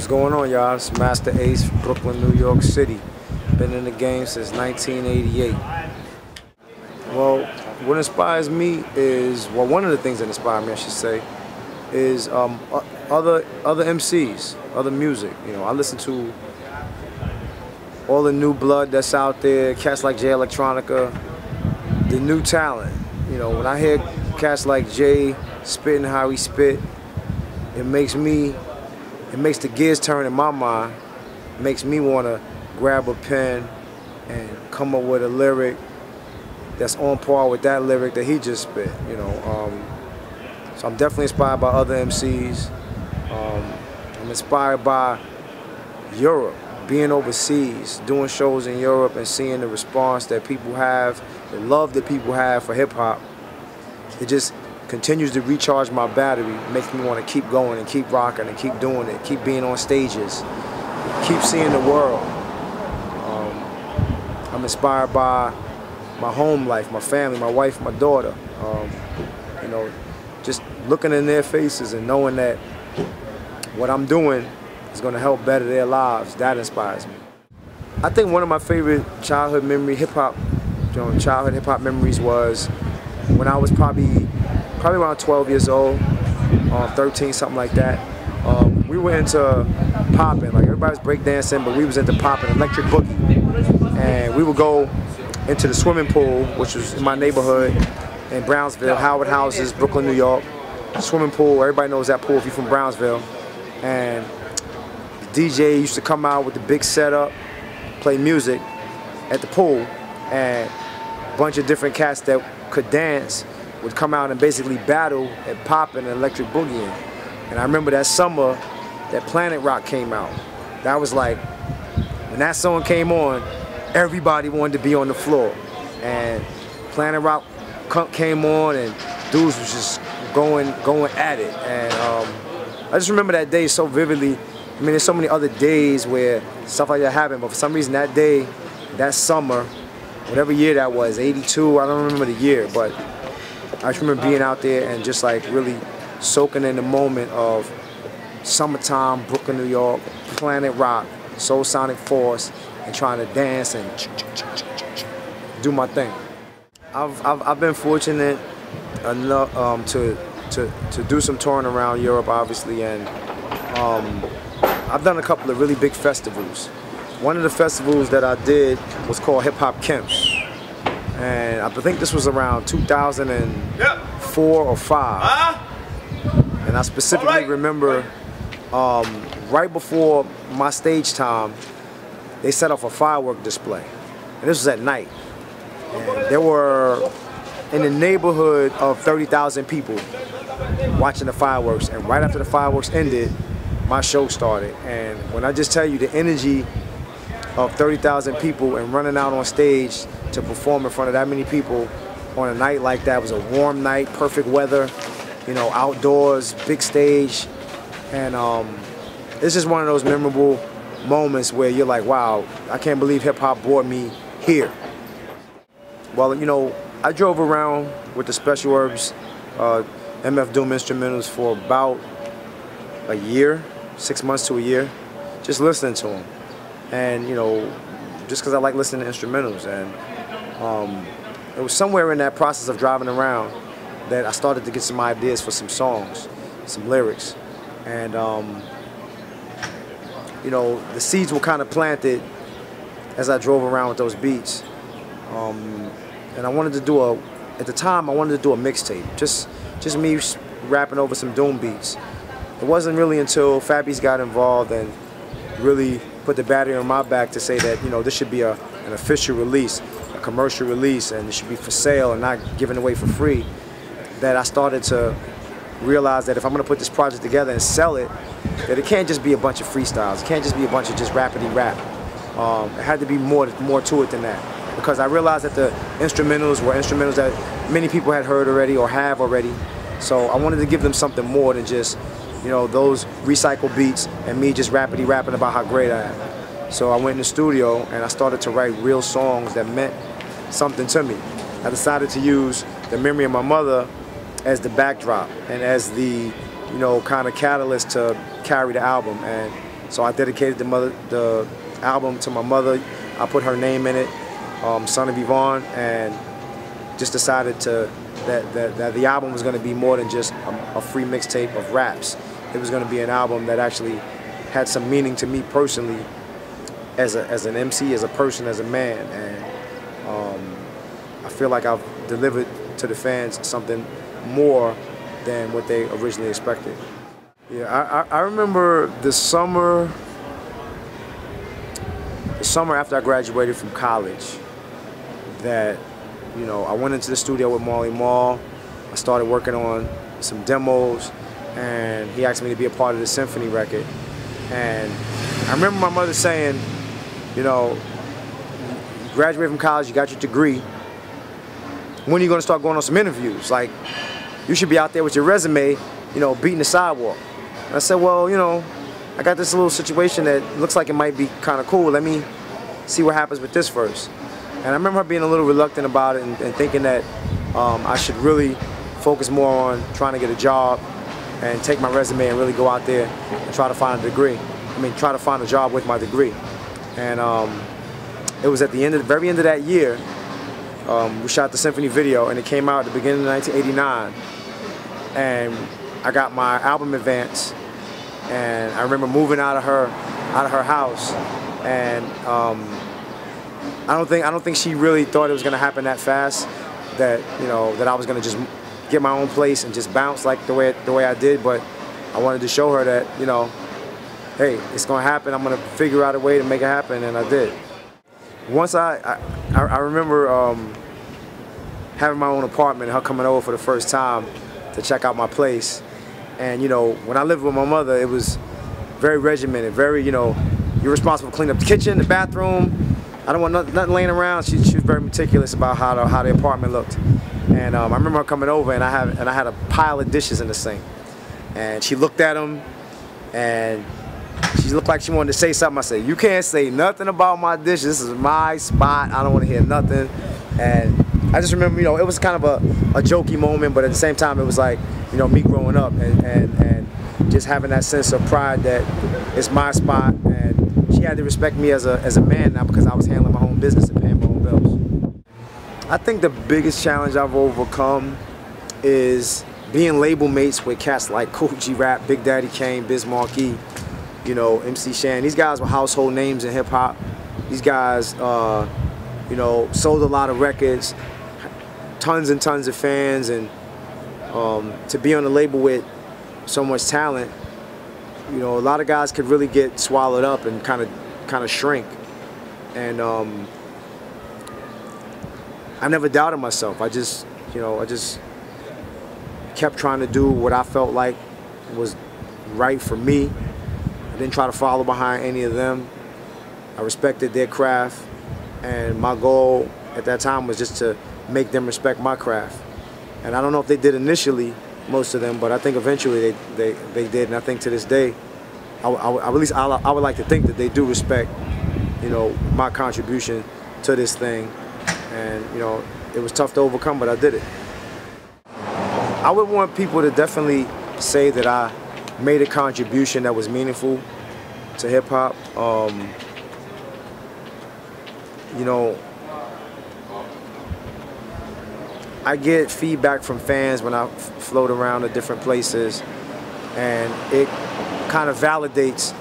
What's going on, y'all? It's Masta Ace from Brooklyn, New York City. Been in the game since 1988. Well, what inspires me is, well, one of the things that inspire me, I should say, is other MCs, other music. You know, I listen to all the new blood that's out there, cats like Jay Electronica, the new talent. You know, when I hear cats like Jay spitting how he spit, it makes the gears turn in my mind. It makes me want to grab a pen and come up with a lyric that's on par with that lyric that he just spit. You know, so I'm definitely inspired by other MCs. I'm inspired by Europe, being overseas, doing shows in Europe and seeing the response that people have, the love that people have for hip hop. It just continues to recharge my battery, makes me want to keep going and keep rocking and keep doing it, keep being on stages, keep seeing the world. I'm inspired by my home life, my family, my wife, my daughter. You know, just looking in their faces and knowing that what I'm doing is going to help better their lives, that inspires me. I think one of my favorite childhood childhood hip hop memories was when I was probably around 12 years old, 13, something like that. We were into popping, like everybody's breakdancing, but we was into popping, electric boogie. And we would go into the swimming pool, which was in my neighborhood in Brownsville, Howard Houses, Brooklyn, New York. Swimming pool, everybody knows that pool if you're from Brownsville. And the DJ used to come out with the big setup, play music at the pool, and a bunch of different cats that could dance would come out and basically battle at popping and electric boogieing. And I remember that summer that Planet Rock came out. That was like, when that song came on, everybody wanted to be on the floor. And Planet Rock came on and dudes was just going at it. And I just remember that day so vividly. I mean, there's so many other days where stuff like that happened, but for some reason that day, that summer, whatever year that was, 82, I don't remember the year, but I just remember being out there and just like really soaking in the moment of summertime, Brooklyn, New York, Planet Rock, Soul Sonic Force, and trying to dance and do my thing. I've been fortunate enough to do some touring around Europe, obviously, and I've done a couple of really big festivals. One of the festivals that I did was called Hip Hop Camps. And I think this was around 2004 or 5. And I specifically remember right before my stage time, they set off a firework display. And this was at night. And there were in the neighborhood of 30,000 people watching the fireworks. And right after the fireworks ended, my show started. And when I just tell you the energy of 30,000 people and running out on stage to perform in front of that many people on a night like that, it was a warm night, perfect weather, you know, outdoors, big stage. And it's just one of those memorable moments where you're like, wow, I can't believe hip hop brought me here. Well, you know, I drove around with the Special Herbs MF Doom instrumentals for about a year, 6 months to a year, just listening to them. And, you know, just because I like listening to instrumentals. And it was somewhere in that process of driving around that I started to get some ideas for some songs, some lyrics. And, you know, the seeds were kind of planted as I drove around with those beats. And I wanted to do at the time, I wanted to do a mixtape, just me rapping over some Doom beats. It wasn't really until Fat Beats got involved and really put the battery on my back to say that, you know, this should be an official release, a commercial release, and it should be for sale and not given away for free, that I started to realize that if I'm going to put this project together and sell it, that it can't just be a bunch of freestyles. It can't just be a bunch of just rapidy rap. It had to be more to it than that. Because I realized that the instrumentals were instrumentals that many people had heard already or have already. So I wanted to give them something more than just, you know, those recycled beats and me just rapping about how great I am. So I went in the studio and I started to write real songs that meant something to me. I decided to use the memory of my mother as the backdrop and as the, you know, kind of catalyst to carry the album. And So I dedicated the album to my mother. I put her name in it, son of Yvonne, and just decided that the album was going to be more than just a free mixtape of raps. It was going to be an album that actually had some meaning to me personally, as an MC, as a person, as a man, and I feel like I've delivered to the fans something more than what they originally expected. Yeah, I remember the summer after I graduated from college that, you know, I went into the studio with Marley Marl. I started working on some demos, and he asked me to be a part of the symphony record. And I remember my mother saying, you know, you graduated from college, you got your degree. When are you going to start going on some interviews? Like, you should be out there with your resume, you know, beating the sidewalk. And I said, well, you know, I got this little situation that looks like it might be kind of cool. Let me see what happens with this first. And I remember her being a little reluctant about it and thinking that I should really focus more on trying to get a job and take my resume and really go out there and try to find a degree. I mean, try to find a job with my degree. And it was at the very end of that year, we shot the symphony video, and it came out at the beginning of 1989. And I got my album advance, and I remember moving out of her house, and I don't think she really thought it was gonna happen that fast. That, you know, that I was gonna just get my own place and just bounce like the way I did. But I wanted to show her that, you know, hey, it's gonna happen. I'm gonna figure out a way to make it happen, and I did. Once I remember having my own apartment and her coming over for the first time to check out my place. And, you know, when I lived with my mother, it was very regimented, very, you know, you're responsible for cleaning up the kitchen, the bathroom. I don't want nothing laying around. She was very meticulous about how the apartment looked. And I remember her coming over, and I had a pile of dishes in the sink. And she looked at them, and she looked like she wanted to say something. I said, you can't say nothing about my dishes. This is my spot. I don't want to hear nothing. And I just remember, you know, it was kind of a jokey moment, but at the same time, it was like, you know, me growing up and just having that sense of pride that it's my spot. And she had to respect me as a man now because I was handling my own business and paying my own bills. I think the biggest challenge I've overcome is being label mates with cats like Kool G Rap, Big Daddy Kane, Biz Markie, you know, MC Shan. These guys were household names in hip hop. These guys, you know, sold a lot of records, tons and tons of fans, and to be on a label with so much talent, you know, a lot of guys could really get swallowed up and kind of shrink. And I never doubted myself. I just kept trying to do what I felt like was right for me. I didn't try to follow behind any of them. I respected their craft, and my goal at that time was just to make them respect my craft. And I don't know if they did initially, most of them, but I think eventually they did. And I think to this day, at least I would like to think that they do respect, you know, my contribution to this thing. And, you know, it was tough to overcome, but I did it. I would want people to definitely say that I made a contribution that was meaningful to hip hop. You know, I get feedback from fans when I float around to different places, and it kind of validates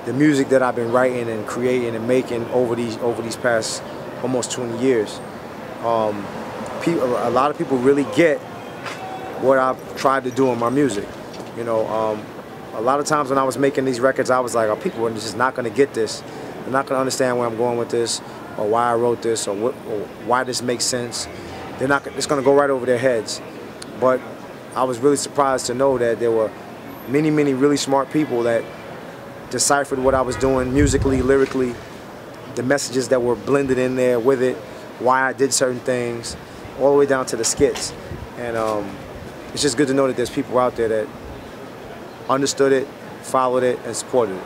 the music that I've been writing and creating and making over these past almost 20 years. A lot of people really get what I've tried to do in my music. You know, a lot of times when I was making these records, I was like, oh, people are just not going to get this. They're not going to understand where I'm going with this, or why I wrote this, or why this makes sense. It's going to go right over their heads. But I was really surprised to know that there were many, many really smart people that deciphered what I was doing musically, lyrically, the messages that were blended in there with it, why I did certain things, all the way down to the skits. And it's just good to know that there's people out there that understood it, followed it, and supported it.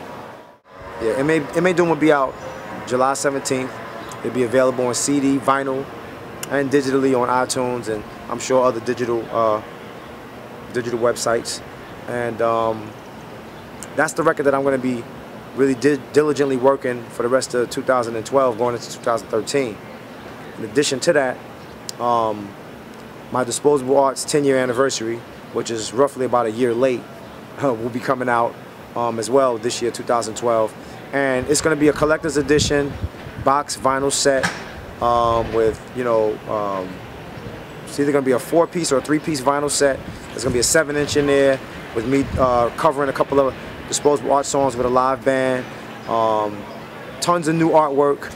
Yeah, It May Doom will be out July 17th. It'll be available on CD, vinyl, and digitally on iTunes, and I'm sure other digital websites. And that's the record that I'm going to be really diligently working for the rest of 2012, going into 2013. In addition to that, my Disposable Arts 10-year anniversary, which is roughly about a year late, will be coming out as well this year, 2012. And it's going to be a collector's edition box vinyl set with, you know, it's either going to be a 4-piece or a 3-piece vinyl set. There's going to be a 7-inch in there with me covering a couple of Disposable Arts songs with a live band. Tons of new artwork.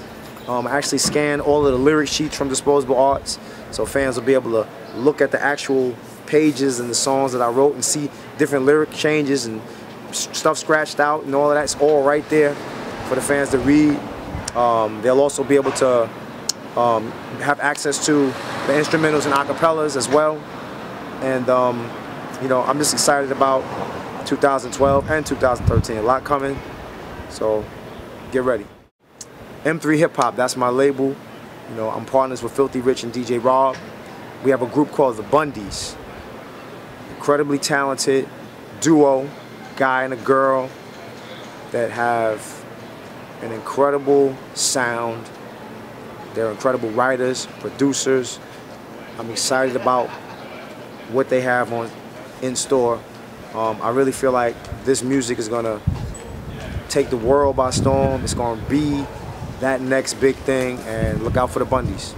I actually scanned all of the lyric sheets from Disposable Arts, so fans will be able to look at the actual pages and the songs that I wrote and see different lyric changes and stuff scratched out and all of that. It's all right there for the fans to read. They'll also be able to have access to the instrumentals and acapellas as well. And you know, I'm just excited about 2012 and 2013. A lot coming, so get ready. M3 Hip Hop, that's my label. You know, I'm partners with Filthy Rich and DJ Rob. We have a group called the Bundys. Incredibly talented duo, guy and a girl, that have an incredible sound. They're incredible writers, producers. I'm excited about what they have in store. I really feel like this music is gonna take the world by storm. It's gonna be that next big thing, and look out for the Bundys.